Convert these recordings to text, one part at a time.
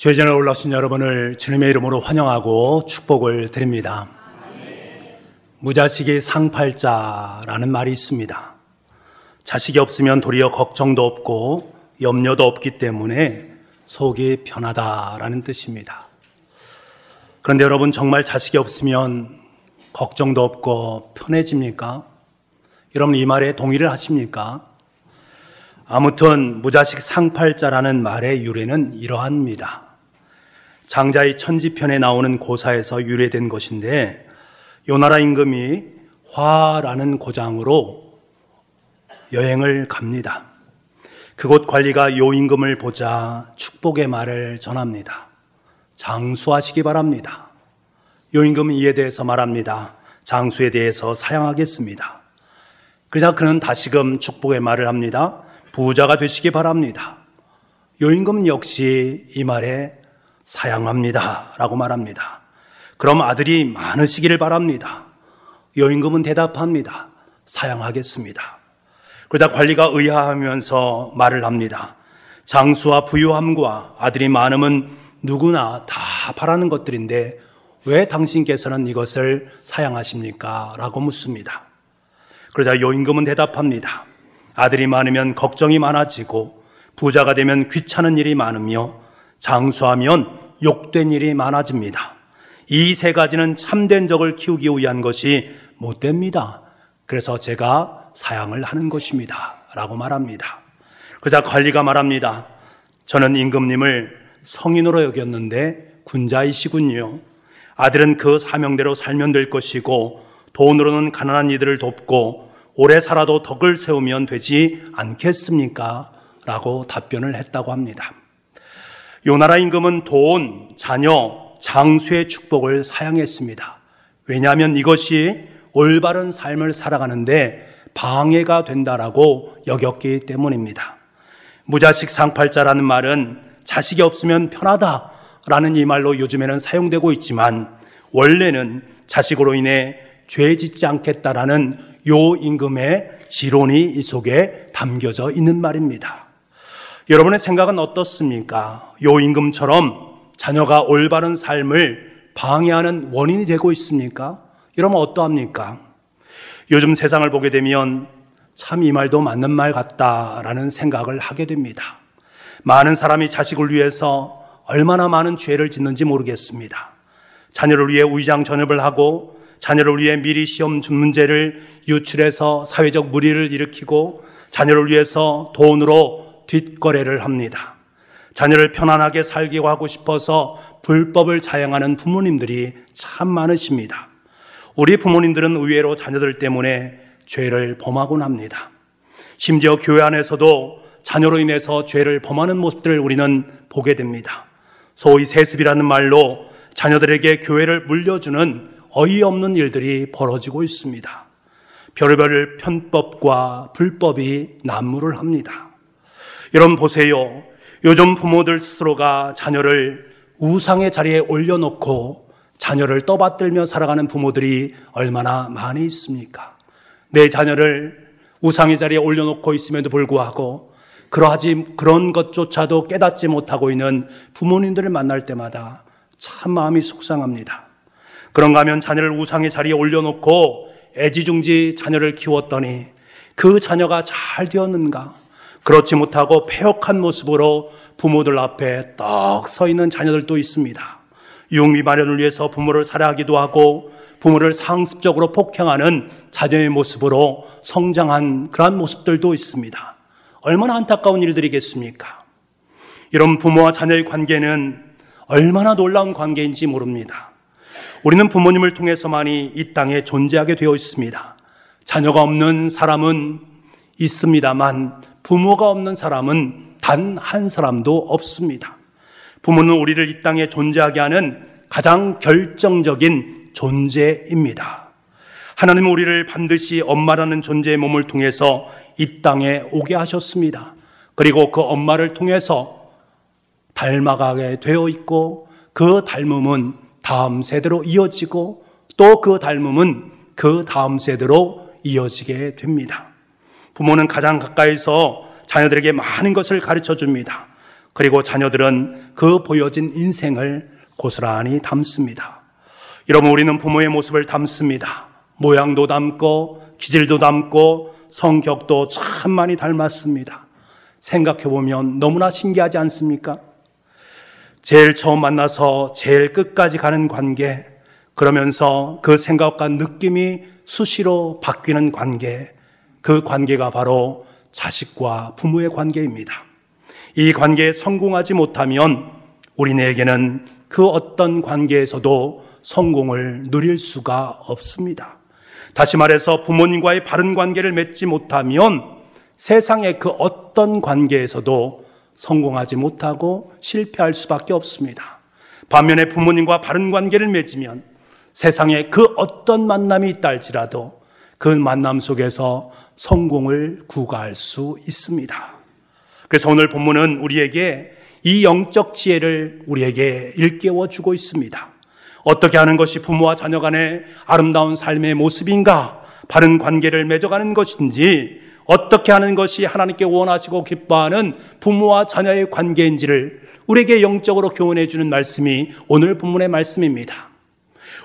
죄전에 올라오신 여러분을 주님의 이름으로 환영하고 축복을 드립니다. 무자식이 상팔자라는 말이 있습니다. 자식이 없으면 도리어 걱정도 없고 염려도 없기 때문에 속이 편하다라는 뜻입니다. 그런데 여러분, 정말 자식이 없으면 걱정도 없고 편해집니까? 여러분, 이 말에 동의를 하십니까? 아무튼 무자식 상팔자라는 말의 유래는 이러합니다. 장자의 천지편에 나오는 고사에서 유래된 것인데, 요나라 임금이 화라는 고장으로 여행을 갑니다. 그곳 관리가 요 임금을 보자 축복의 말을 전합니다. 장수하시기 바랍니다. 요 임금은 이에 대해서 말합니다. 장수에 대해서 사양하겠습니다. 그러자 그는 다시금 축복의 말을 합니다. 부자가 되시기 바랍니다. 요 임금은 역시 이 말에 사양합니다 라고 말합니다. 그럼 아들이 많으시기를 바랍니다. 요 임금은 대답합니다. 사양하겠습니다. 그러다 관리가 의아하면서 말을 합니다. 장수와 부유함과 아들이 많음은 누구나 다 바라는 것들인데 왜 당신께서는 이것을 사양하십니까? 라고 묻습니다. 그러자 요 임금은 대답합니다. 아들이 많으면 걱정이 많아지고 부자가 되면 귀찮은 일이 많으며 장수하면 욕된 일이 많아집니다. 이 세 가지는 참된 적을 키우기 위한 것이 못됩니다. 그래서 제가 사양을 하는 것입니다 라고 말합니다. 그러자 관리가 말합니다. 저는 임금님을 성인으로 여겼는데 군자이시군요. 아들은 그 사명대로 살면 될 것이고 돈으로는 가난한 이들을 돕고 오래 살아도 덕을 세우면 되지 않겠습니까? 라고 답변을 했다고 합니다. 요나라 임금은 돈, 자녀, 장수의 축복을 사양했습니다. 왜냐하면 이것이 올바른 삶을 살아가는데 방해가 된다라고 여겼기 때문입니다. 무자식 상팔자라는 말은 자식이 없으면 편하다라는 이 말로 요즘에는 사용되고 있지만 원래는 자식으로 인해 죄 짓지 않겠다라는 요 임금의 지론이 이 속에 담겨져 있는 말입니다. 여러분의 생각은 어떻습니까? 요 임금처럼 자녀가 올바른 삶을 방해하는 원인이 되고 있습니까? 여러분 어떠합니까? 요즘 세상을 보게 되면 참 이 말도 맞는 말 같다라는 생각을 하게 됩니다. 많은 사람이 자식을 위해서 얼마나 많은 죄를 짓는지 모르겠습니다. 자녀를 위해 우의장전협을 하고 자녀를 위해 미리 시험 문제를 유출해서 사회적 물의를 일으키고 자녀를 위해서 돈으로 뒷거래를 합니다. 자녀를 편안하게 살게 하고 싶어서 불법을 자행하는 부모님들이 참 많으십니다. 우리 부모님들은 의외로 자녀들 때문에 죄를 범하곤 합니다. 심지어 교회 안에서도 자녀로 인해서 죄를 범하는 모습들을 우리는 보게 됩니다. 소위 세습이라는 말로 자녀들에게 교회를 물려주는 어이없는 일들이 벌어지고 있습니다. 별의별 편법과 불법이 난무를 합니다. 여러분 보세요. 요즘 부모들 스스로가 자녀를 우상의 자리에 올려놓고 자녀를 떠받들며 살아가는 부모들이 얼마나 많이 있습니까? 내 자녀를 우상의 자리에 올려놓고 있음에도 불구하고 그런 것조차도 깨닫지 못하고 있는 부모님들을 만날 때마다 참 마음이 속상합니다. 그런가 하면 자녀를 우상의 자리에 올려놓고 애지중지 자녀를 키웠더니 그 자녀가 잘 되었는가? 그렇지 못하고 패역한 모습으로 부모들 앞에 떡 서 있는 자녀들도 있습니다. 유흥비 마련을 위해서 부모를 살해하기도 하고 부모를 상습적으로 폭행하는 자녀의 모습으로 성장한 그러한 모습들도 있습니다. 얼마나 안타까운 일들이겠습니까? 이런 부모와 자녀의 관계는 얼마나 놀라운 관계인지 모릅니다. 우리는 부모님을 통해서만이 이 땅에 존재하게 되어 있습니다. 자녀가 없는 사람은 있습니다만 부모가 없는 사람은 단 한 사람도 없습니다. 부모는 우리를 이 땅에 존재하게 하는 가장 결정적인 존재입니다. 하나님은 우리를 반드시 엄마라는 존재의 몸을 통해서 이 땅에 오게 하셨습니다. 그리고 그 엄마를 통해서 닮아가게 되어 있고 그 닮음은 다음 세대로 이어지고 또 그 닮음은 그 다음 세대로 이어지게 됩니다. 부모는 가장 가까이서 자녀들에게 많은 것을 가르쳐 줍니다. 그리고 자녀들은 그 보여진 인생을 고스란히 담습니다. 여러분, 우리는 부모의 모습을 담습니다. 모양도 담고 기질도 담고 성격도 참 많이 닮았습니다. 생각해보면 너무나 신기하지 않습니까? 제일 처음 만나서 제일 끝까지 가는 관계, 그러면서 그 생각과 느낌이 수시로 바뀌는 관계, 그 관계가 바로 자식과 부모의 관계입니다. 이 관계에 성공하지 못하면 우리네에게는 그 어떤 관계에서도 성공을 누릴 수가 없습니다. 다시 말해서 부모님과의 바른 관계를 맺지 못하면 세상의 그 어떤 관계에서도 성공하지 못하고 실패할 수밖에 없습니다. 반면에 부모님과 바른 관계를 맺으면 세상에 그 어떤 만남이 있다 할지라도 그 만남 속에서 성공을 구가할 수 있습니다. 그래서 오늘 본문은 우리에게 이 영적 지혜를 우리에게 일깨워 주고 있습니다. 어떻게 하는 것이 부모와 자녀 간의 아름다운 삶의 모습인가, 바른 관계를 맺어가는 것인지, 어떻게 하는 것이 하나님께 원하시고 기뻐하는 부모와 자녀의 관계인지를 우리에게 영적으로 교훈해 주는 말씀이 오늘 본문의 말씀입니다.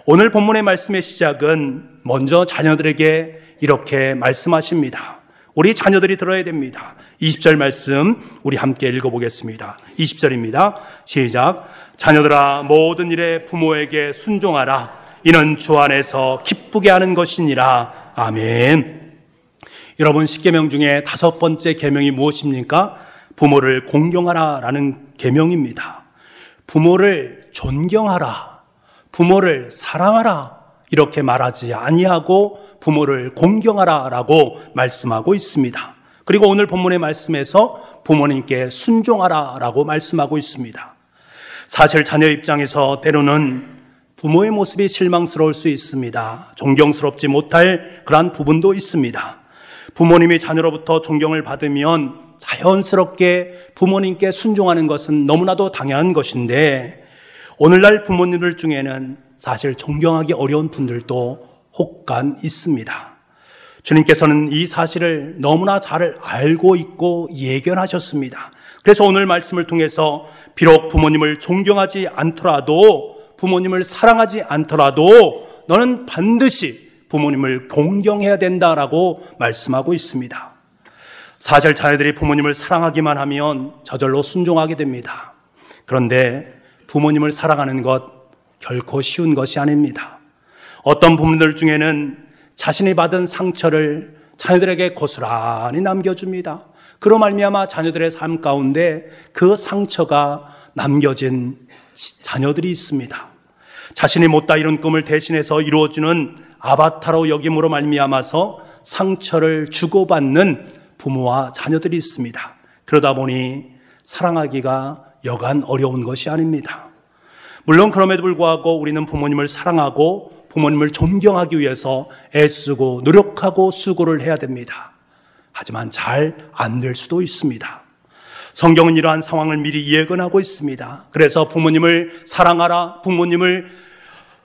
오늘 본문의 말씀의 시작은 먼저 자녀들에게 이렇게 말씀하십니다. 우리 자녀들이 들어야 됩니다. 20절 말씀 우리 함께 읽어보겠습니다. 20절입니다. 시작. 자녀들아, 모든 일에 부모에게 순종하라. 이는 주 안에서 기쁘게 하는 것이니라. 아멘. 여러분, 10계명 중에 5번째 계명이 무엇입니까? 부모를 공경하라라는 계명입니다. 부모를 존경하라, 부모를 사랑하라 이렇게 말하지 아니하고 부모를 공경하라라고 말씀하고 있습니다. 그리고 오늘 본문의 말씀에서 부모님께 순종하라라고 말씀하고 있습니다. 사실 자녀 입장에서 때로는 부모의 모습이 실망스러울 수 있습니다. 존경스럽지 못할 그러한 부분도 있습니다. 부모님이 자녀로부터 존경을 받으면 자연스럽게 부모님께 순종하는 것은 너무나도 당연한 것인데, 오늘날 부모님들 중에는 사실 존경하기 어려운 분들도 혹간 있습니다. 주님께서는 이 사실을 너무나 잘 알고 있고 예견하셨습니다. 그래서 오늘 말씀을 통해서 비록 부모님을 존경하지 않더라도, 부모님을 사랑하지 않더라도 너는 반드시 부모님을 공경해야 된다라고 말씀하고 있습니다. 사실 자녀들이 부모님을 사랑하기만 하면 저절로 순종하게 됩니다. 그런데 부모님을 사랑하는 것 결코 쉬운 것이 아닙니다. 어떤 부모님들 중에는 자신이 받은 상처를 자녀들에게 고스란히 남겨줍니다. 그로 말미암아 자녀들의 삶 가운데 그 상처가 남겨진 자녀들이 있습니다. 자신이 못다 이룬 꿈을 대신해서 이루어주는 아바타로 여김으로 말미암아서 상처를 주고받는 부모와 자녀들이 있습니다. 그러다 보니 사랑하기가 여간 어려운 것이 아닙니다. 물론 그럼에도 불구하고 우리는 부모님을 사랑하고 부모님을 존경하기 위해서 애쓰고 노력하고 수고를 해야 됩니다. 하지만 잘 안 될 수도 있습니다. 성경은 이러한 상황을 미리 예견하고 있습니다. 그래서 부모님을 사랑하라, 부모님을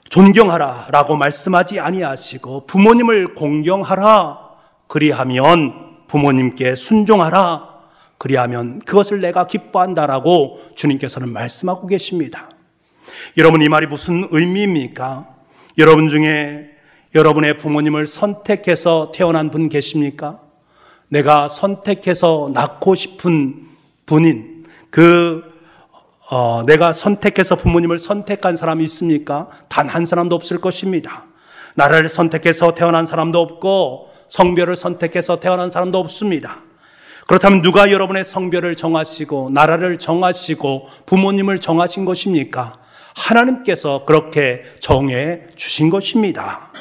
존경하라 라고 말씀하지 아니하시고 부모님을 공경하라, 그리하면 부모님께 순종하라, 그리하면 그것을 내가 기뻐한다라고 주님께서는 말씀하고 계십니다. 여러분, 이 말이 무슨 의미입니까? 여러분 중에 여러분의 부모님을 선택해서 태어난 분 계십니까? 내가 선택해서 낳고 싶은 분인 내가 선택해서 부모님을 선택한 사람이 있습니까? 단 한 사람도 없을 것입니다. 나라를 선택해서 태어난 사람도 없고 성별을 선택해서 태어난 사람도 없습니다. 그렇다면 누가 여러분의 성별을 정하시고 나라를 정하시고 부모님을 정하신 것입니까? 하나님께서 그렇게 정해 주신 것입니다.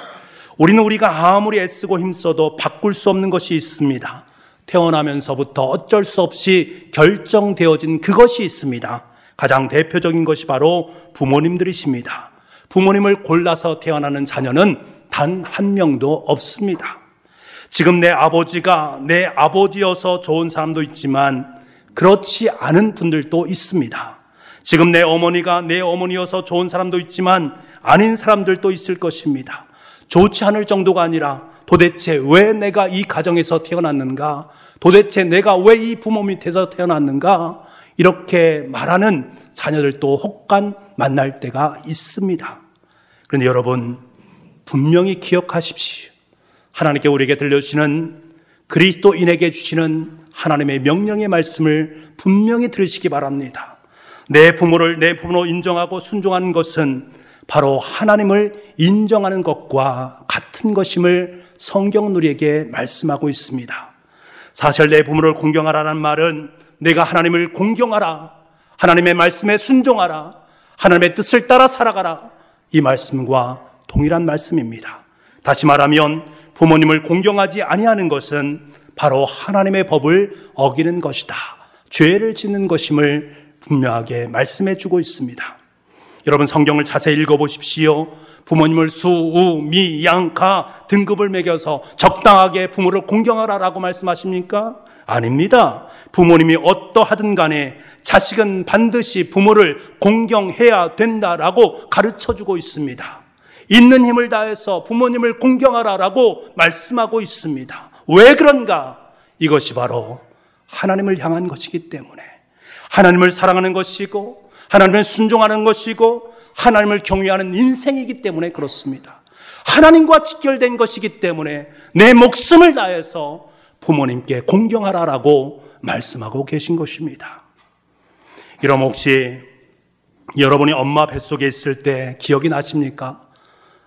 우리가 아무리 애쓰고 힘써도 바꿀 수 없는 것이 있습니다. 태어나면서부터 어쩔 수 없이 결정되어진 그것이 있습니다. 가장 대표적인 것이 바로 부모님들이십니다. 부모님을 골라서 태어나는 자녀는 단 한 명도 없습니다. 지금 내 아버지가 내 아버지여서 좋은 사람도 있지만 그렇지 않은 분들도 있습니다. 지금 내 어머니가 내 어머니여서 좋은 사람도 있지만 아닌 사람들도 있을 것입니다. 좋지 않을 정도가 아니라 도대체 왜 내가 이 가정에서 태어났는가? 도대체 내가 왜 이 부모 밑에서 태어났는가? 이렇게 말하는 자녀들도 혹간 만날 때가 있습니다. 그런데 여러분, 분명히 기억하십시오. 하나님께 우리에게 들려주시는, 그리스도인에게 주시는 하나님의 명령의 말씀을 분명히 들으시기 바랍니다. 내 부모로 인정하고 순종하는 것은 바로 하나님을 인정하는 것과 같은 것임을 성경은 우리에게 말씀하고 있습니다. 사실 내 부모를 공경하라는 말은 내가 하나님을 공경하라, 하나님의 말씀에 순종하라, 하나님의 뜻을 따라 살아가라, 이 말씀과 동일한 말씀입니다. 다시 말하면 부모님을 공경하지 아니하는 것은 바로 하나님의 법을 어기는 것이다, 죄를 짓는 것임을 분명하게 말씀해 주고 있습니다. 여러분, 성경을 자세히 읽어보십시오. 부모님을 수, 우, 미, 양, 가 등급을 매겨서 적당하게 부모를 공경하라라고 말씀하십니까? 아닙니다. 부모님이 어떠하든 간에 자식은 반드시 부모를 공경해야 된다라고 가르쳐주고 있습니다. 있는 힘을 다해서 부모님을 공경하라라고 말씀하고 있습니다. 왜 그런가? 이것이 바로 하나님을 향한 것이기 때문에, 하나님을 사랑하는 것이고 하나님을 순종하는 것이고 하나님을 경외하는 인생이기 때문에 그렇습니다. 하나님과 직결된 것이기 때문에 내 목숨을 다해서 부모님께 공경하라라고 말씀하고 계신 것입니다. 여러분, 혹시 여러분이 엄마 뱃속에 있을 때 기억이 나십니까?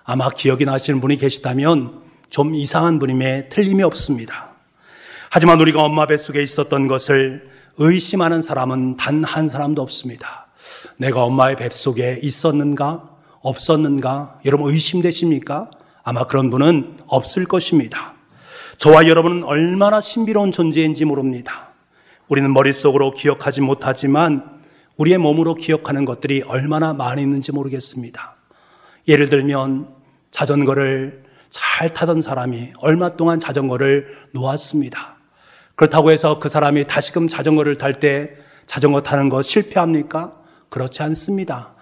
아마 기억이 나시는 분이 계시다면 좀 이상한 분임에 틀림이 없습니다. 하지만 우리가 엄마 뱃속에 있었던 것을 의심하는 사람은 단 한 사람도 없습니다. 내가 엄마의 뱃속에 있었는가 없었는가 여러분 의심되십니까? 아마 그런 분은 없을 것입니다. 저와 여러분은 얼마나 신비로운 존재인지 모릅니다. 우리는 머릿속으로 기억하지 못하지만 우리의 몸으로 기억하는 것들이 얼마나 많이 있는지 모르겠습니다. 예를 들면 자전거를 잘 타던 사람이 얼마 동안 자전거를 놓았습니다. 그렇다고 해서 그 사람이 다시금 자전거를 탈 때 자전거 타는 거 실패합니까? 그렇지 않습니다.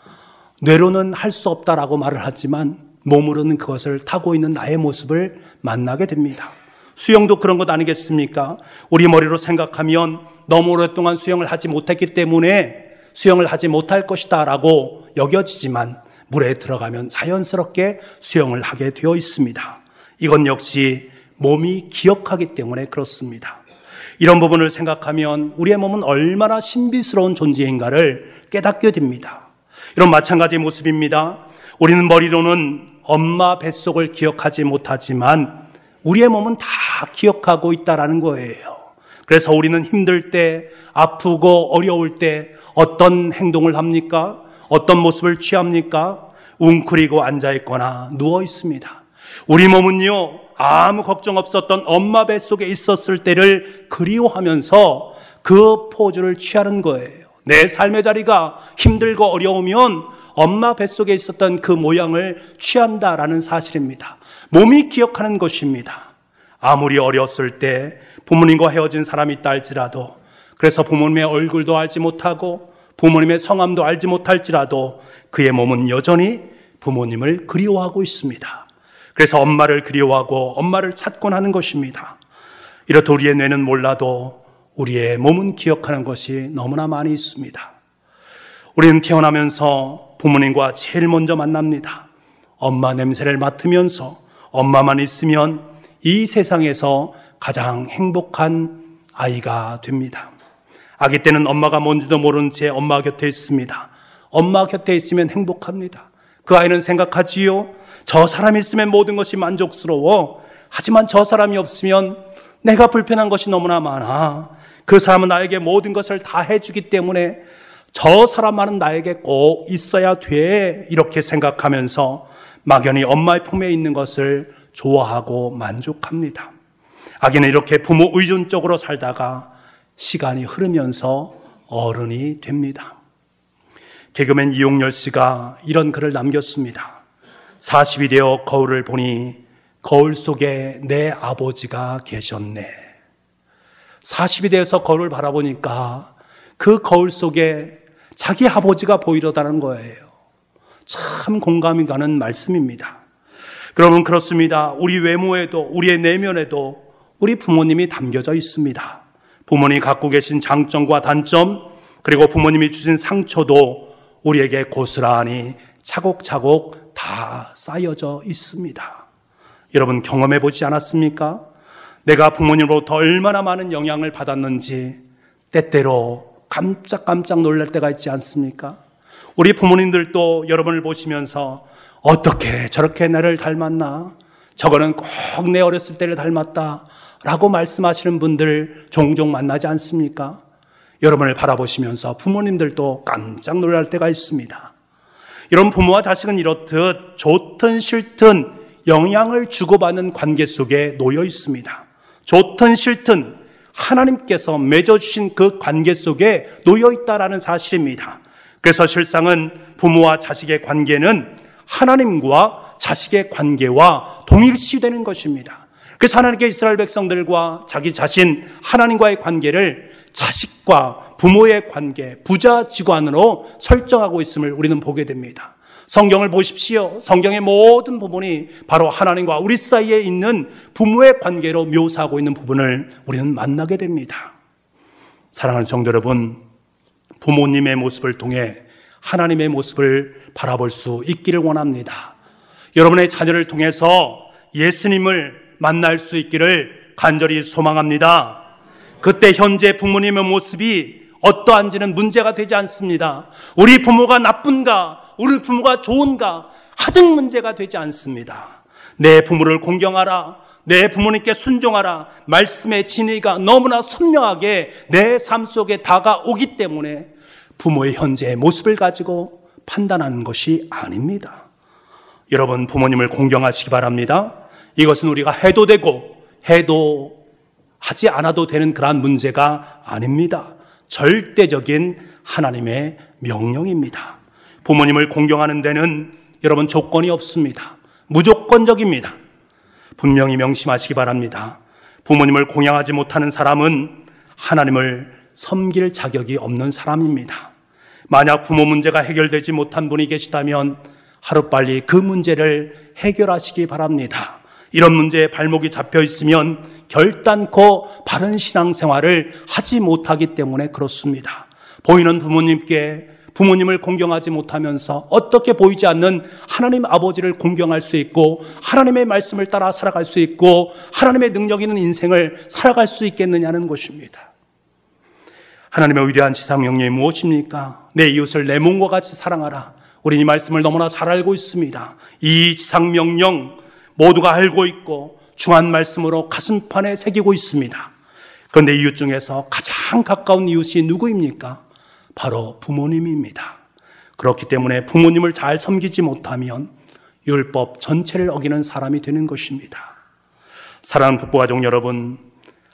뇌로는 할 수 없다라고 말을 하지만 몸으로는 그것을 타고 있는 나의 모습을 만나게 됩니다. 수영도 그런 것 아니겠습니까? 우리 머리로 생각하면 너무 오랫동안 수영을 하지 못했기 때문에 수영을 하지 못할 것이다 라고 여겨지지만 물에 들어가면 자연스럽게 수영을 하게 되어 있습니다. 이건 역시 몸이 기억하기 때문에 그렇습니다. 이런 부분을 생각하면 우리의 몸은 얼마나 신비스러운 존재인가를 깨닫게 됩니다. 이런 마찬가지의 모습입니다. 우리는 머리로는 엄마 뱃속을 기억하지 못하지만 우리의 몸은 다 기억하고 있다라는 거예요. 그래서 우리는 힘들 때, 아프고 어려울 때 어떤 행동을 합니까? 어떤 모습을 취합니까? 웅크리고 앉아있거나 누워있습니다. 우리 몸은요, 아무 걱정 없었던 엄마 뱃속에 있었을 때를 그리워하면서 그 포즈를 취하는 거예요. 내 삶의 자리가 힘들고 어려우면 엄마 뱃속에 있었던 그 모양을 취한다라는 사실입니다. 몸이 기억하는 것입니다. 아무리 어렸을 때 부모님과 헤어진 사람이 있다 할지라도, 그래서 부모님의 얼굴도 알지 못하고 부모님의 성함도 알지 못할지라도 그의 몸은 여전히 부모님을 그리워하고 있습니다. 그래서 엄마를 그리워하고 엄마를 찾곤 하는 것입니다. 이렇듯 우리의 뇌는 몰라도 우리의 몸은 기억하는 것이 너무나 많이 있습니다. 우리는 태어나면서 부모님과 제일 먼저 만납니다. 엄마 냄새를 맡으면서 엄마만 있으면 이 세상에서 가장 행복한 아이가 됩니다. 아기 때는 엄마가 뭔지도 모르는 채 엄마 곁에 있습니다. 엄마 곁에 있으면 행복합니다. 그 아이는 생각하지요. 저 사람이 있으면 모든 것이 만족스러워. 하지만 저 사람이 없으면 내가 불편한 것이 너무나 많아. 그 사람은 나에게 모든 것을 다 해주기 때문에 저 사람만은 나에게 꼭 있어야 돼. 이렇게 생각하면서 막연히 엄마의 품에 있는 것을 좋아하고 만족합니다. 아기는 이렇게 부모 의존적으로 살다가 시간이 흐르면서 어른이 됩니다. 개그맨 이용렬 씨가 이런 글을 남겼습니다. 40이 되어 거울을 보니 거울 속에 내 아버지가 계셨네. 40이 되어서 거울을 바라보니까 그 거울 속에 자기 아버지가 보이려다는 거예요. 참 공감이 가는 말씀입니다. 그러면 그렇습니다. 우리 외모에도 우리의 내면에도 우리 부모님이 담겨져 있습니다. 부모님이 갖고 계신 장점과 단점, 그리고 부모님이 주신 상처도 우리에게 고스란히 차곡차곡 다 쌓여져 있습니다. 여러분 경험해 보지 않았습니까? 내가 부모님으로부터 얼마나 많은 영향을 받았는지 때때로 깜짝깜짝 놀랄 때가 있지 않습니까? 우리 부모님들도 여러분을 보시면서 어떻게 저렇게 나를 닮았나? 저거는 꼭 내 어렸을 때를 닮았다 라고 말씀하시는 분들 종종 만나지 않습니까? 여러분을 바라보시면서 부모님들도 깜짝 놀랄 때가 있습니다. 이런 부모와 자식은 이렇듯 좋든 싫든 영향을 주고받는 관계 속에 놓여 있습니다. 좋든 싫든 하나님께서 맺어주신 그 관계 속에 놓여 있다라는 사실입니다. 그래서 실상은 부모와 자식의 관계는 하나님과 자식의 관계와 동일시되는 것입니다. 그래서 하나님께 이스라엘 백성들과 자기 자신 하나님과의 관계를 자식과 부모의 관계, 부자지관으로 설정하고 있음을 우리는 보게 됩니다. 성경을 보십시오. 성경의 모든 부분이 바로 하나님과 우리 사이에 있는 부모의 관계로 묘사하고 있는 부분을 우리는 만나게 됩니다. 사랑하는 성도 여러분, 부모님의 모습을 통해 하나님의 모습을 바라볼 수 있기를 원합니다. 여러분의 자녀를 통해서 예수님을 만날 수 있기를 간절히 소망합니다. 그때 현재 부모님의 모습이 어떠한지는 문제가 되지 않습니다. 우리 부모가 나쁜가, 우리 부모가 좋은가 하등 문제가 되지 않습니다. 내 부모를 공경하라, 내 부모님께 순종하라, 말씀의 진리가 너무나 선명하게 내 삶 속에 다가오기 때문에 부모의 현재의 모습을 가지고 판단하는 것이 아닙니다. 여러분 부모님을 공경하시기 바랍니다. 이것은 우리가 해도 되고 해도 하지 않아도 되는 그러한 문제가 아닙니다. 절대적인 하나님의 명령입니다. 부모님을 공경하는 데는 여러분 조건이 없습니다. 무조건적입니다. 분명히 명심하시기 바랍니다. 부모님을 공경하지 못하는 사람은 하나님을 섬길 자격이 없는 사람입니다. 만약 부모 문제가 해결되지 못한 분이 계시다면 하루빨리 그 문제를 해결하시기 바랍니다. 이런 문제에 발목이 잡혀 있으면 결단코 바른 신앙생활을 하지 못하기 때문에 그렇습니다. 보이는 부모님을 공경하지 못하면서 어떻게 보이지 않는 하나님 아버지를 공경할 수 있고 하나님의 말씀을 따라 살아갈 수 있고 하나님의 능력 있는 인생을 살아갈 수 있겠느냐는 것입니다. 하나님의 위대한 지상명령이 무엇입니까? 내 이웃을 내 몸과 같이 사랑하라. 우리 이 말씀을 너무나 잘 알고 있습니다. 이 지상명령 모두가 알고 있고 중요한 말씀으로 가슴판에 새기고 있습니다. 그런데 이웃 중에서 가장 가까운 이웃이 누구입니까? 바로 부모님입니다. 그렇기 때문에 부모님을 잘 섬기지 못하면 율법 전체를 어기는 사람이 되는 것입니다. 사랑하는 부부가족 여러분,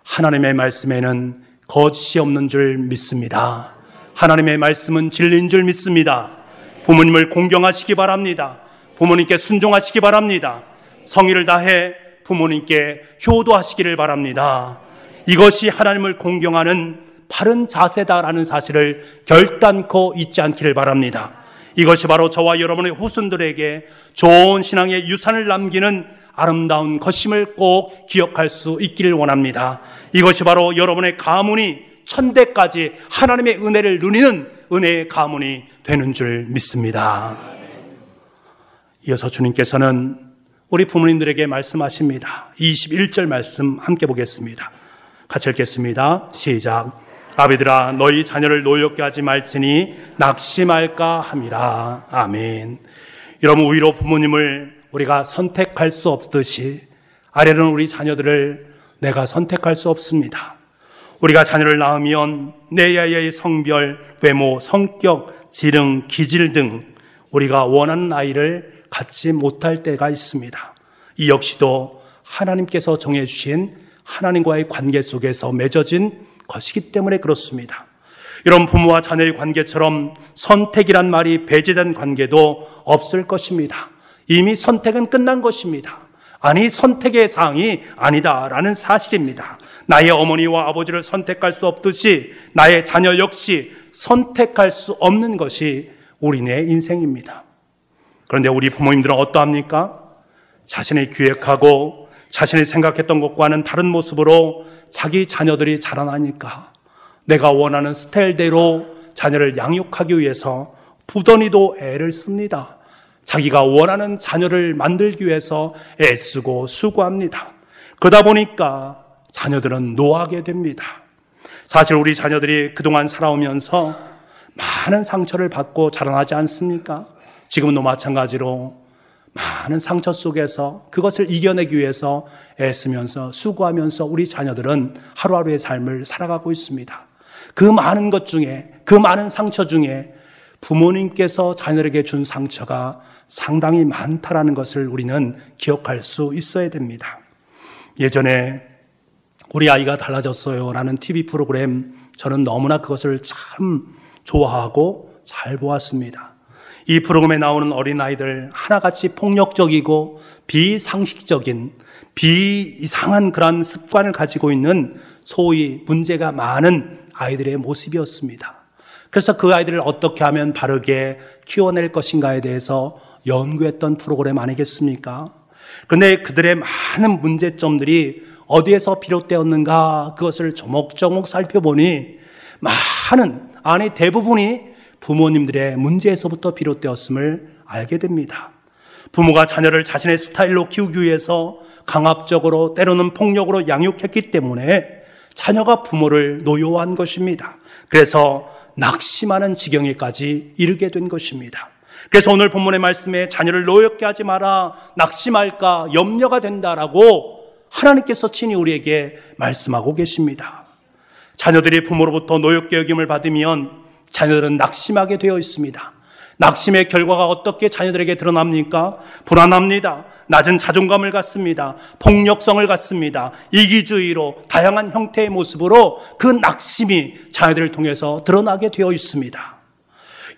하나님의 말씀에는 거짓이 없는 줄 믿습니다. 하나님의 말씀은 진리인 줄 믿습니다. 부모님을 공경하시기 바랍니다. 부모님께 순종하시기 바랍니다. 성의를 다해 부모님께 효도하시기를 바랍니다. 이것이 하나님을 공경하는 바른 자세다라는 사실을 결단코 잊지 않기를 바랍니다. 이것이 바로 저와 여러분의 후손들에게 좋은 신앙의 유산을 남기는 아름다운 것임을 꼭 기억할 수 있기를 원합니다. 이것이 바로 여러분의 가문이 천대까지 하나님의 은혜를 누리는 은혜의 가문이 되는 줄 믿습니다. 이어서 주님께서는 우리 부모님들에게 말씀하십니다. 21절 말씀 함께 보겠습니다. 같이 읽겠습니다. 시작. 아비들아 너희 자녀를 노엽게 하지 말지니 낙심할까 함이라. 아멘. 여러분 위로 부모님을 우리가 선택할 수 없듯이 아래로는 우리 자녀들을 내가 선택할 수 없습니다. 우리가 자녀를 낳으면 내 아이의 성별, 외모, 성격, 지능, 기질 등 우리가 원하는 아이를 갖지 못할 때가 있습니다. 이 역시도 하나님께서 정해주신 하나님과의 관계 속에서 맺어진 것이기 때문에 그렇습니다. 이런 부모와 자녀의 관계처럼 선택이란 말이 배제된 관계도 없을 것입니다. 이미 선택은 끝난 것입니다. 아니 선택의 사항이 아니다라는 사실입니다. 나의 어머니와 아버지를 선택할 수 없듯이 나의 자녀 역시 선택할 수 없는 것이 우리네 인생입니다. 그런데 우리 부모님들은 어떠합니까? 자신이 기획하고 자신이 생각했던 것과는 다른 모습으로 자기 자녀들이 자라나니까 내가 원하는 스타일대로 자녀를 양육하기 위해서 부더니도 애를 씁니다. 자기가 원하는 자녀를 만들기 위해서 애쓰고 수고합니다. 그러다 보니까 자녀들은 노하게 됩니다. 사실 우리 자녀들이 그동안 살아오면서 많은 상처를 받고 자라나지 않습니까? 지금도 마찬가지로 많은 상처 속에서 그것을 이겨내기 위해서 애쓰면서 수고하면서 우리 자녀들은 하루하루의 삶을 살아가고 있습니다. 그 많은 것 중에, 그 많은 상처 중에 부모님께서 자녀에게 준 상처가 상당히 많다라는 것을 우리는 기억할 수 있어야 됩니다. 예전에 우리 아이가 달라졌어요 라는 TV 프로그램, 저는 너무나 그것을 참 좋아하고 잘 보았습니다. 이 프로그램에 나오는 어린아이들 하나같이 폭력적이고 비상식적인 비이상한 그런 습관을 가지고 있는 소위 문제가 많은 아이들의 모습이었습니다. 그래서 그 아이들을 어떻게 하면 바르게 키워낼 것인가에 대해서 연구했던 프로그램 아니겠습니까? 그런데 그들의 많은 문제점들이 어디에서 비롯되었는가, 그것을 조목조목 살펴보니 많은, 아니 대부분이 부모님들의 문제에서부터 비롯되었음을 알게 됩니다. 부모가 자녀를 자신의 스타일로 키우기 위해서 강압적으로 때로는 폭력으로 양육했기 때문에 자녀가 부모를 노여워한 것입니다. 그래서 낙심하는 지경에까지 이르게 된 것입니다. 그래서 오늘 본문의 말씀에 자녀를 노엽게 하지 마라, 낙심할까 염려가 된다라고 하나님께서 친히 우리에게 말씀하고 계십니다. 자녀들이 부모로부터 노엽게 여김을 받으면 자녀들은 낙심하게 되어 있습니다. 낙심의 결과가 어떻게 자녀들에게 드러납니까? 불안합니다. 낮은 자존감을 갖습니다. 폭력성을 갖습니다. 이기주의로 다양한 형태의 모습으로 그 낙심이 자녀들을 통해서 드러나게 되어 있습니다.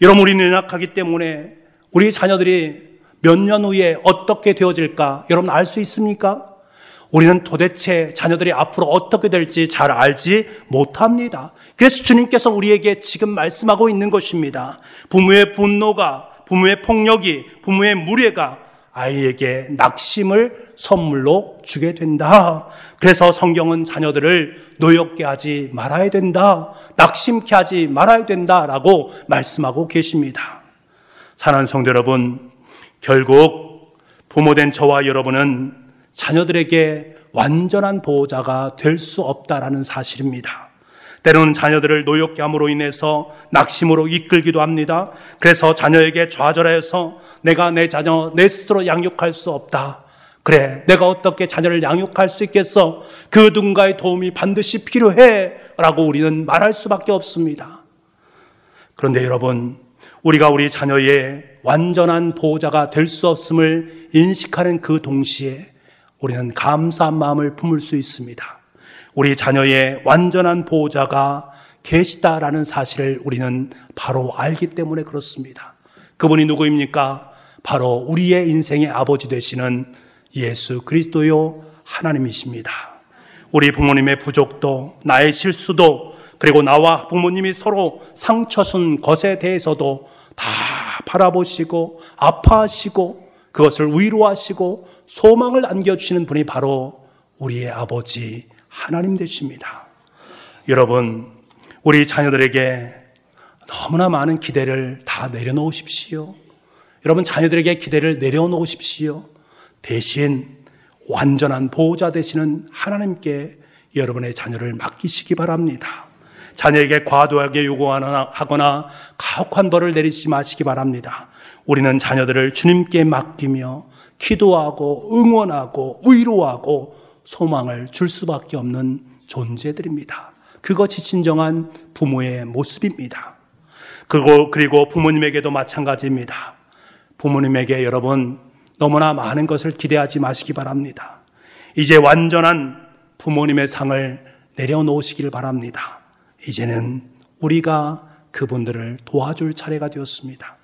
여러분, 우리는 연약하기 때문에 우리 자녀들이 몇 년 후에 어떻게 되어질까 여러분 알 수 있습니까? 우리는 도대체 자녀들이 앞으로 어떻게 될지 잘 알지 못합니다. 그래서 주님께서 우리에게 지금 말씀하고 있는 것입니다. 부모의 분노가, 부모의 폭력이, 부모의 무례가 아이에게 낙심을 선물로 주게 된다. 그래서 성경은 자녀들을 노엽게 하지 말아야 된다, 낙심케 하지 말아야 된다라고 말씀하고 계십니다. 사랑하는 성도 여러분, 결국 부모된 저와 여러분은 자녀들에게 완전한 보호자가 될 수 없다라는 사실입니다. 때로는 자녀들을 노엽게 함으로 인해서 낙심으로 이끌기도 합니다. 그래서 자녀에게 좌절해서 내가 내 자녀 내 스스로 양육할 수 없다. 그래, 내가 어떻게 자녀를 양육할 수 있겠어? 그 누군가의 도움이 반드시 필요해 라고 우리는 말할 수밖에 없습니다. 그런데 여러분, 우리가 우리 자녀의 완전한 보호자가 될 수 없음을 인식하는 그 동시에 우리는 감사한 마음을 품을 수 있습니다. 우리 자녀의 완전한 보호자가 계시다라는 사실을 우리는 바로 알기 때문에 그렇습니다. 그분이 누구입니까? 바로 우리의 인생의 아버지 되시는 예수 그리스도요 하나님이십니다. 우리 부모님의 부족도, 나의 실수도, 그리고 나와 부모님이 서로 상처 준 것에 대해서도 다 바라보시고 아파하시고 그것을 위로하시고 소망을 안겨주시는 분이 바로 우리의 아버지 하나님 되십니다. 여러분, 우리 자녀들에게 너무나 많은 기대를 다 내려놓으십시오. 여러분, 자녀들에게 기대를 내려놓으십시오. 대신 완전한 보호자 되시는 하나님께 여러분의 자녀를 맡기시기 바랍니다. 자녀에게 과도하게 요구하거나 가혹한 벌을 내리지 마시기 바랍니다. 우리는 자녀들을 주님께 맡기며 기도하고 응원하고 위로하고 소망을 줄 수밖에 없는 존재들입니다. 그것이 진정한 부모의 모습입니다. 그리고 부모님에게도 마찬가지입니다. 부모님에게 여러분 너무나 많은 것을 기대하지 마시기 바랍니다. 이제 완전한 부모님의 상을 내려놓으시길 바랍니다. 이제는 우리가 그분들을 도와줄 차례가 되었습니다.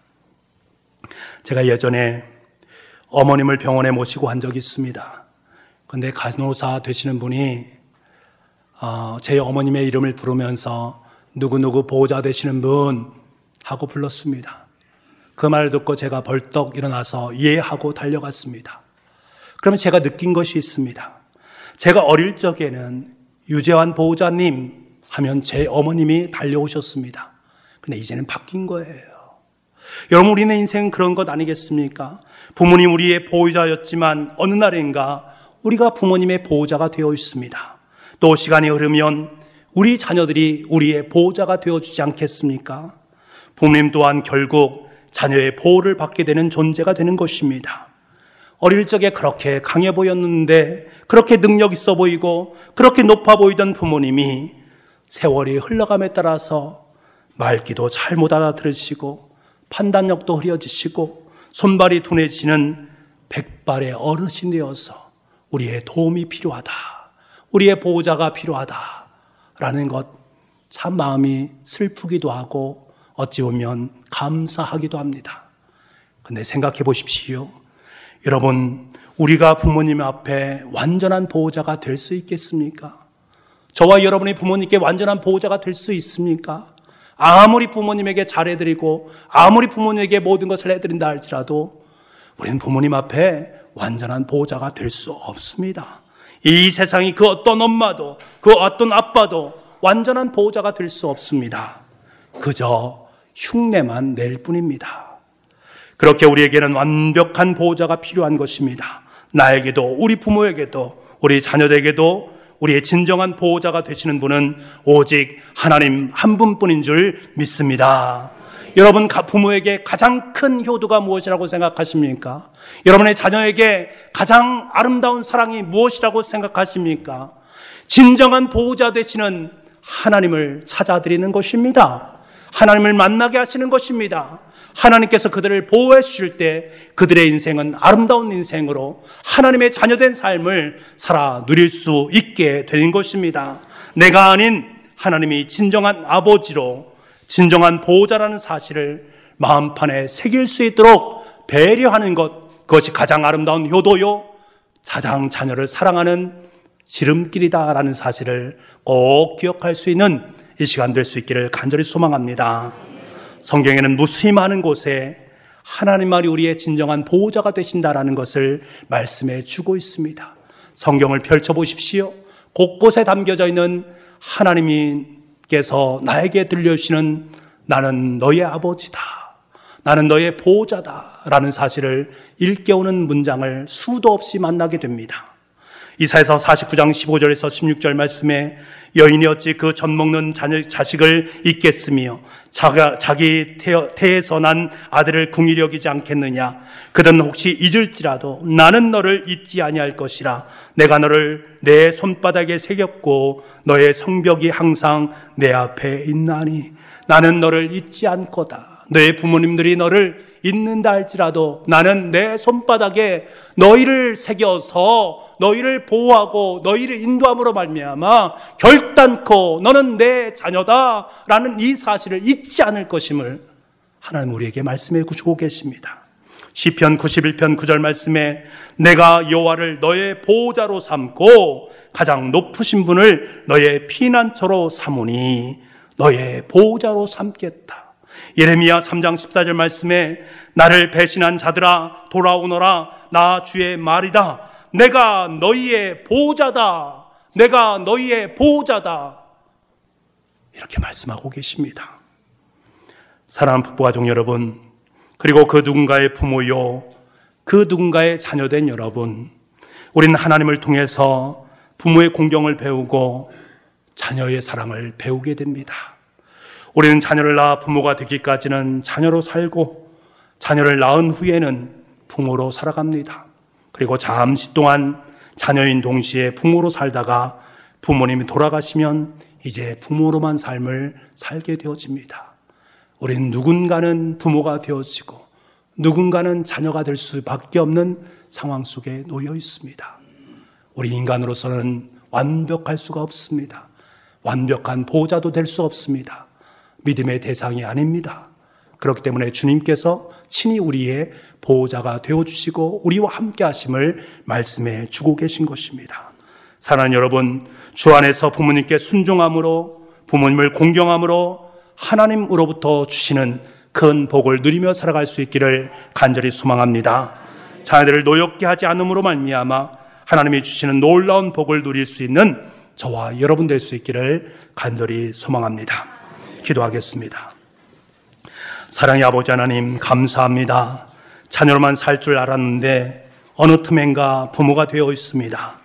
제가 예전에 어머님을 병원에 모시고 한 적이 있습니다. 그런데 간호사 되시는 분이 제 어머님의 이름을 부르면서 누구누구 보호자 되시는 분 하고 불렀습니다. 그 말을 듣고 제가 벌떡 일어나서 예 하고 달려갔습니다. 그러면 제가 느낀 것이 있습니다. 제가 어릴 적에는 유재환 보호자님 하면 제 어머님이 달려오셨습니다. 근데 이제는 바뀐 거예요. 여러분, 우리의 인생은 그런 것 아니겠습니까? 부모님 우리의 보호자였지만 어느 날인가 우리가 부모님의 보호자가 되어 있습니다. 또 시간이 흐르면 우리 자녀들이 우리의 보호자가 되어주지 않겠습니까? 부모님 또한 결국 자녀의 보호를 받게 되는 존재가 되는 것입니다. 어릴 적에 그렇게 강해 보였는데, 그렇게 능력 있어 보이고 그렇게 높아 보이던 부모님이 세월이 흘러감에 따라서 말귀도 잘 못 알아들으시고 판단력도 흐려지시고 손발이 둔해지는 백발의 어르신이 되어서 우리의 도움이 필요하다, 우리의 보호자가 필요하다라는 것, 참 마음이 슬프기도 하고 어찌 보면 감사하기도 합니다. 그런데 생각해 보십시오. 여러분, 우리가 부모님 앞에 완전한 보호자가 될 수 있겠습니까? 저와 여러분이 부모님께 완전한 보호자가 될 수 있습니까? 아무리 부모님에게 잘해드리고 아무리 부모님에게 모든 것을 해드린다 할지라도 우리는 부모님 앞에 완전한 보호자가 될 수 없습니다. 이 세상이 그 어떤 엄마도 그 어떤 아빠도 완전한 보호자가 될 수 없습니다. 그저 흉내만 낼 뿐입니다. 그렇게 우리에게는 완벽한 보호자가 필요한 것입니다. 나에게도, 우리 부모에게도, 우리 자녀들에게도 우리의 진정한 보호자가 되시는 분은 오직 하나님 한 분뿐인 줄 믿습니다. 여러분, 부모에게 가장 큰 효도가 무엇이라고 생각하십니까? 여러분의 자녀에게 가장 아름다운 사랑이 무엇이라고 생각하십니까? 진정한 보호자 되시는 하나님을 찾아드리는 것입니다. 하나님을 만나게 하시는 것입니다. 하나님께서 그들을 보호해 주실 때 그들의 인생은 아름다운 인생으로 하나님의 자녀된 삶을 살아 누릴 수 있게 되는 것입니다. 내가 아닌 하나님이 진정한 아버지로 진정한 보호자라는 사실을 마음판에 새길 수 있도록 배려하는 것, 그것이 가장 아름다운 효도요, 가장 자녀를 사랑하는 지름길이다라는 사실을 꼭 기억할 수 있는 이 시간 될 수 있기를 간절히 소망합니다. 성경에는 무수히 많은 곳에 하나님만이 우리의 진정한 보호자가 되신다라는 것을 말씀해 주고 있습니다. 성경을 펼쳐보십시오. 곳곳에 담겨져 있는 하나님께서 나에게 들려주시는 나는 너의 아버지다, 나는 너의 보호자다 라는 사실을 일깨우는 문장을 수도 없이 만나게 됩니다. 이사야서 49장 15절에서 16절 말씀에 여인이 어찌 그 젖먹는 자식을 잊겠으며 자기 태에서 난 아들을 궁히 여기지 않겠느냐. 그들은 혹시 잊을지라도 나는 너를 잊지 아니할 것이라. 내가 너를 내 손바닥에 새겼고 너의 성벽이 항상 내 앞에 있나니. 나는 너를 잊지 않거다. 너의 부모님들이 너를 잊는다 할지라도 나는 내 손바닥에 너희를 새겨서 너희를 보호하고 너희를 인도함으로 말미암아 결단코 너는 내 자녀다라는 이 사실을 잊지 않을 것임을 하나님 우리에게 말씀해 주고 계십니다. 시편 91편 9절 말씀에 내가 여호와를 너의 보호자로 삼고 가장 높으신 분을 너의 피난처로 삼으니 너의 보호자로 삼겠다. 예레미야 3장 14절 말씀에 나를 배신한 자들아 돌아오너라. 나 주의 말이다. 내가 너희의 보호자다. 내가 너희의 보호자다. 이렇게 말씀하고 계십니다. 사랑하는 북부가족 여러분, 그리고 그 누군가의 부모요, 그 누군가의 자녀된 여러분, 우리는 하나님을 통해서 부모의 공경을 배우고 자녀의 사랑을 배우게 됩니다. 우리는 자녀를 낳아 부모가 되기까지는 자녀로 살고 자녀를 낳은 후에는 부모로 살아갑니다. 그리고 잠시 동안 자녀인 동시에 부모로 살다가 부모님이 돌아가시면 이제 부모로만 삶을 살게 되어집니다. 우리는 누군가는 부모가 되어지고 누군가는 자녀가 될 수밖에 없는 상황 속에 놓여 있습니다. 우리 인간으로서는 완벽할 수가 없습니다. 완벽한 보호자도 될 수 없습니다. 믿음의 대상이 아닙니다. 그렇기 때문에 주님께서 친히 우리의 보호자가 되어주시고 우리와 함께 하심을 말씀해 주고 계신 것입니다. 사랑하는 여러분, 주 안에서 부모님께 순종함으로 부모님을 공경함으로 하나님으로부터 주시는 큰 복을 누리며 살아갈 수 있기를 간절히 소망합니다. 자녀들을 노엽게 하지 않음으로 말미암아 하나님이 주시는 놀라운 복을 누릴 수 있는 저와 여러분 될 수 있기를 간절히 소망합니다. 기도하겠습니다. 사랑의 아버지 하나님, 감사합니다. 자녀로만 살 줄 알았는데 어느 틈엔가 부모가 되어 있습니다.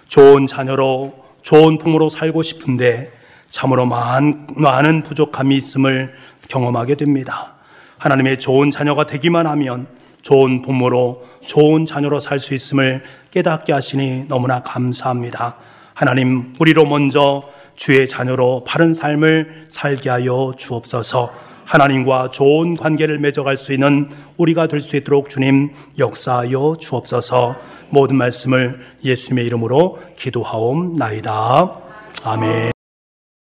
좋은 자녀로, 좋은 부모로 살고 싶은데 참으로 많은 부족함이 있음을 경험하게 됩니다. 하나님의 좋은 자녀가 되기만 하면 좋은 부모로, 좋은 자녀로 살 수 있음을 깨닫게 하시니 너무나 감사합니다. 하나님, 우리로 먼저 주의 자녀로 바른 삶을 살게 하여 주옵소서. 하나님과 좋은 관계를 맺어갈 수 있는 우리가 될 수 있도록 주님 역사하여 주옵소서. 모든 말씀을 예수님의 이름으로 기도하옵나이다. 아멘.